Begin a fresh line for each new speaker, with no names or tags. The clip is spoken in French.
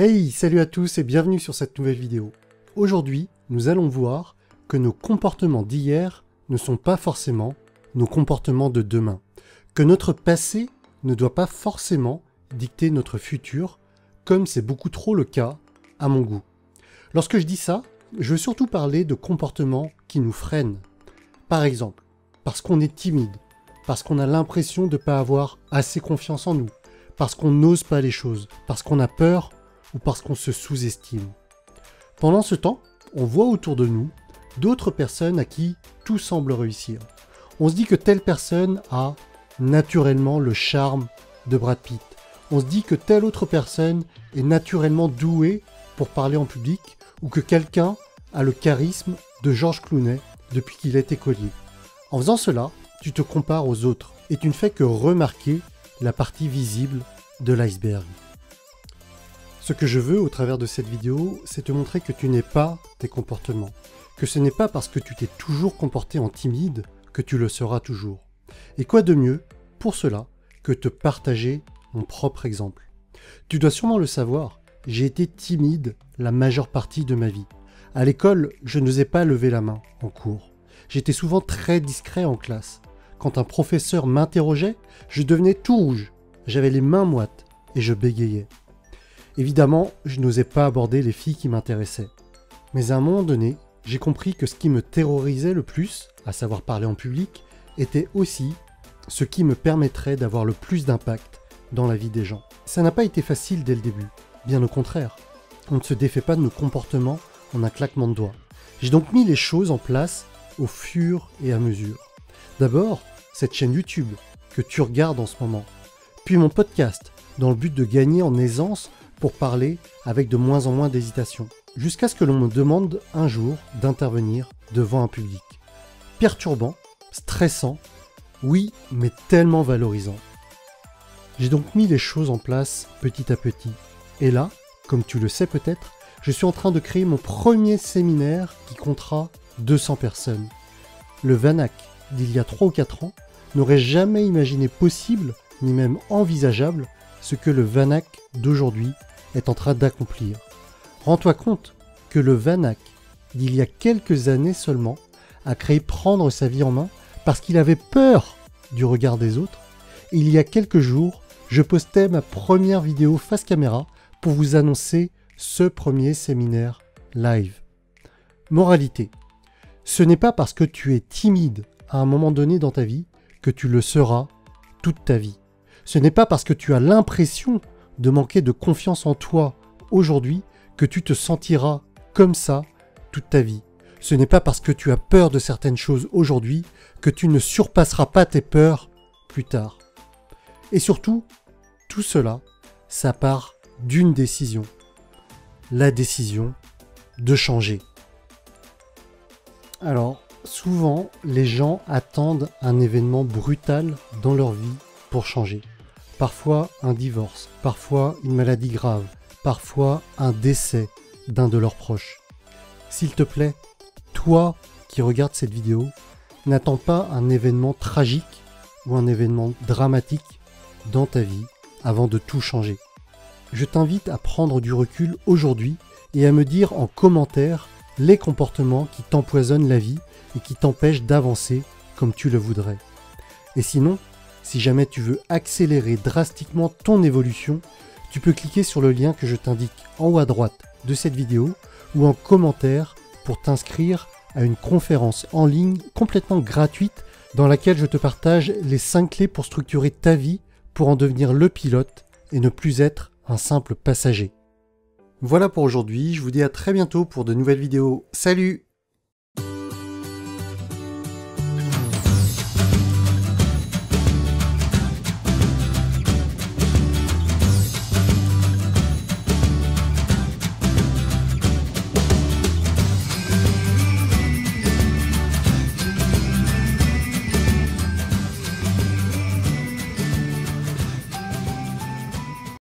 Hey, salut à tous et bienvenue sur cette nouvelle vidéo. Aujourd'hui, nous allons voir que nos comportements d'hier ne sont pas forcément nos comportements de demain. Que notre passé ne doit pas forcément dicter notre futur, comme c'est beaucoup trop le cas à mon goût. Lorsque je dis ça, je veux surtout parler de comportements qui nous freinent. Par exemple, parce qu'on est timide, parce qu'on a l'impression de ne pas avoir assez confiance en nous, parce qu'on n'ose pas les choses, parce qu'on a peur ou parce qu'on se sous-estime. Pendant ce temps, on voit autour de nous d'autres personnes à qui tout semble réussir. On se dit que telle personne a naturellement le charme de Brad Pitt. On se dit que telle autre personne est naturellement douée pour parler en public ou que quelqu'un a le charisme de George Clooney depuis qu'il est écolier. En faisant cela, tu te compares aux autres et tu ne fais que remarquer la partie visible de l'iceberg. Ce que je veux au travers de cette vidéo, c'est te montrer que tu n'es pas tes comportements, que ce n'est pas parce que tu t'es toujours comporté en timide que tu le seras toujours. Et quoi de mieux pour cela que te partager mon propre exemple. Tu dois sûrement le savoir, j'ai été timide la majeure partie de ma vie. À l'école, je n'osais pas lever la main en cours. J'étais souvent très discret en classe. Quand un professeur m'interrogeait, je devenais tout rouge. J'avais les mains moites et je bégayais. Évidemment, je n'osais pas aborder les filles qui m'intéressaient. Mais à un moment donné, j'ai compris que ce qui me terrorisait le plus, à savoir parler en public, était aussi ce qui me permettrait d'avoir le plus d'impact dans la vie des gens. Ça n'a pas été facile dès le début, bien au contraire. On ne se défait pas de nos comportements en un claquement de doigts. J'ai donc mis les choses en place au fur et à mesure. D'abord, cette chaîne YouTube que tu regardes en ce moment, puis mon podcast, dans le but de gagner en aisance pour parler avec de moins en moins d'hésitation, jusqu'à ce que l'on me demande un jour d'intervenir devant un public. Perturbant, stressant, oui, mais tellement valorisant. J'ai donc mis les choses en place petit à petit. Et là, comme tu le sais peut-être, je suis en train de créer mon premier séminaire qui comptera 200 personnes. Le VANAC d'il y a 3 ou 4 ans n'aurait jamais imaginé possible, ni même envisageable, ce que le VANAC d'aujourd'hui est en train d'accomplir. Rends-toi compte que le VANAC d'il y a quelques années seulement a créé prendre sa vie en main parce qu'il avait peur du regard des autres. Et il y a quelques jours, je postais ma première vidéo face caméra pour vous annoncer ce premier séminaire live. Moralité, ce n'est pas parce que tu es timide à un moment donné dans ta vie que tu le seras toute ta vie. Ce n'est pas parce que tu as l'impression de manquer de confiance en toi aujourd'hui que tu te sentiras comme ça toute ta vie. Ce n'est pas parce que tu as peur de certaines choses aujourd'hui que tu ne surpasseras pas tes peurs plus tard. Et surtout, tout cela, ça part d'une décision. La décision de changer. Alors, souvent, les gens attendent un événement brutal dans leur vie pour changer. Parfois un divorce, parfois une maladie grave, parfois un décès d'un de leurs proches. S'il te plaît, toi qui regardes cette vidéo, n'attends pas un événement tragique ou un événement dramatique dans ta vie avant de tout changer. Je t'invite à prendre du recul aujourd'hui et à me dire en commentaire les comportements qui t'empoisonnent la vie et qui t'empêchent d'avancer comme tu le voudrais. Et sinon, si jamais tu veux accélérer drastiquement ton évolution, tu peux cliquer sur le lien que je t'indique en haut à droite de cette vidéo ou en commentaire pour t'inscrire à une conférence en ligne complètement gratuite dans laquelle je te partage les 5 clés pour structurer ta vie pour en devenir le pilote et ne plus être un simple passager. Voilà pour aujourd'hui, je vous dis à très bientôt pour de nouvelles vidéos. Salut!